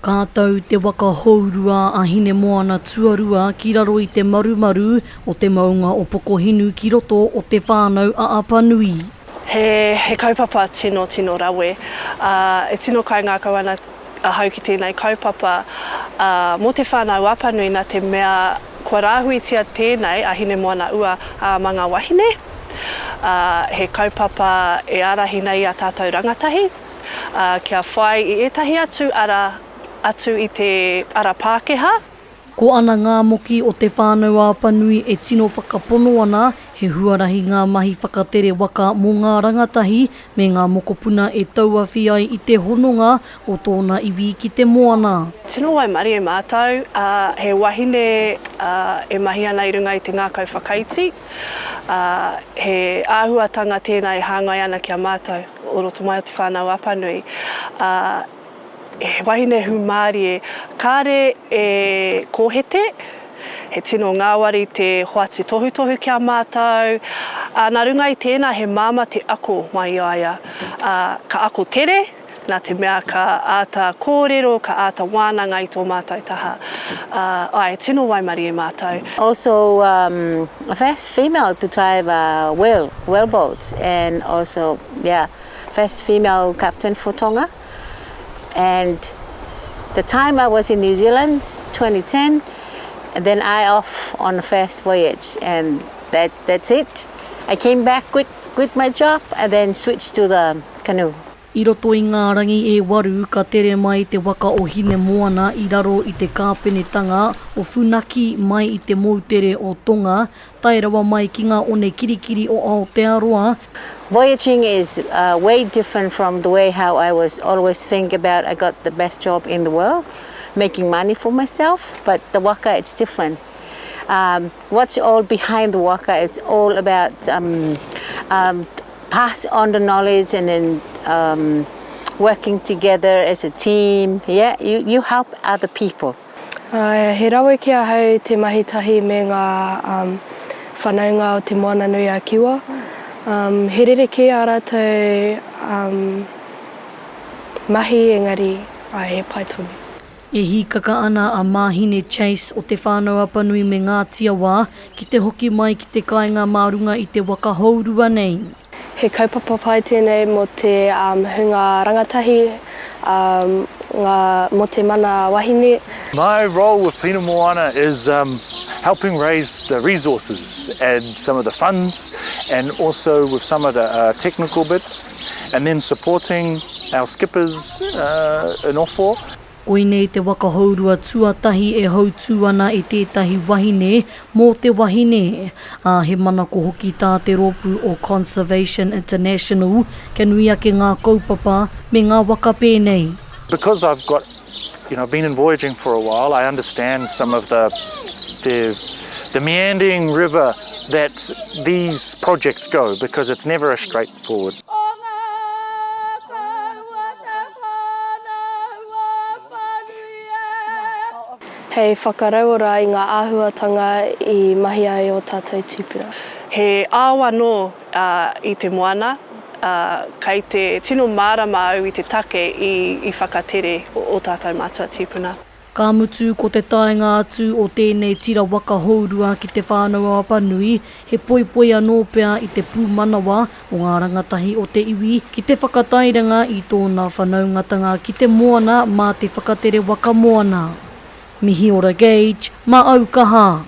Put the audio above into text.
Kātou te waka hourua a Hinemoana II ki raro I te marumaru o te maunga o Pūkōrero ki roto o Te Whānau a Apanui. He kaupapa tino rawe. E tino kai ngā kauana hau ki tēnei kaupapa mo Te Whānau Apanui nā te mea kua rāhuitia tēnei a Hinemoana ua ma ngā wahine. He kaupapa e arahi nei a tātou rangatahi. Kia whai I etahi atu I te ara Pākehā. Ko ana ngā moki o Te Whānau Apanui e tino whakapono ana, he huarahi ngā mahi whakatere waka mō ngā rangatahi me ngā mokopuna e tauawhi ai I te hononga o tōna iwi ki te moana. Tino wai mari e mātou, he wahine e mahi ana I runga I te ngākau whakaiti. He āhuatanga tēnei hāngai ana kia mātou o roto mai o Te Whānau Apanui. He wahine hu Māori e kāre e kōhete, he tino ngāwari te hoati tohu kia mātou. Nā runga I tēnā he māma te ako mai aia. Ka ako tere, nā te mea ka āta kōrero, ka āta wānanga I tō mātou taha. Ai, tino wai mari e mātou. Also, a first female to drive a whaleboat, and also, first female captain for Tonga. And the time I was in New Zealand, 2010, and then I off on the first voyage, and that's it. I came back, quit my job, and then switched to the canoe. I roto I ngā rangi e waru ka tere mai te waka o Hinemoana I raro I te kāpenetanga o Funaki mai I te moutere o Tonga, tai rawa mai ki ngā one kirikiri o Aotearoa. Voyaging is way different from the way how I was always think about I got the best job in the world, making money for myself, but the waka it's different. What's all behind the waka, it's all about pass on the knowledge and then working together as a team. You help other people. He rawe kia hau te mahitahi me ngā whanaunga o te moana nui a kiwa. He rereke a rātou mahi engari he paitonu. E hikaka ana a Mahine Chase o Te Whānau Apanui me ngā tiawa ki te hoki mai ki te kāinga mārunga I te waka hourua nei. He kaupapa pai tēnei mo te hunga rangatahi, mo te mana wahine. My role with Hinemoana is helping raise the resources and some of the funds, and also with some of the technical bits, and then supporting our skippers in Ofo. Koinei te waka hourua tuatahi e hautū ana I tētahi wahine mō te wahine. He mana ko hoki tā te rōpū o Conservation International, kia nui ake ngā kaupapa me ngā waka pēnei. Because I've been in voyaging for a while, I understand some of the meandering river that these projects go, because it's never a straightforward. Hei whakarauora I ngā āhuatanga I mahi ai o tātou tūpuna. He āwa no I te moana, kei te tino mārama au I te take I whakatere o tātou mātua tūpuna. Ka mutu ko te taenga atu o tēnei tira waka hourua ki te Whānau Apanui, he poipoi anō pea I te pūmanawa o ngā rangatahi o te iwi ki te whakatairanga I tōna whanaungatanga ki te moana mā te whakatere waka moana. Mihiora Gage, ma Aukaha.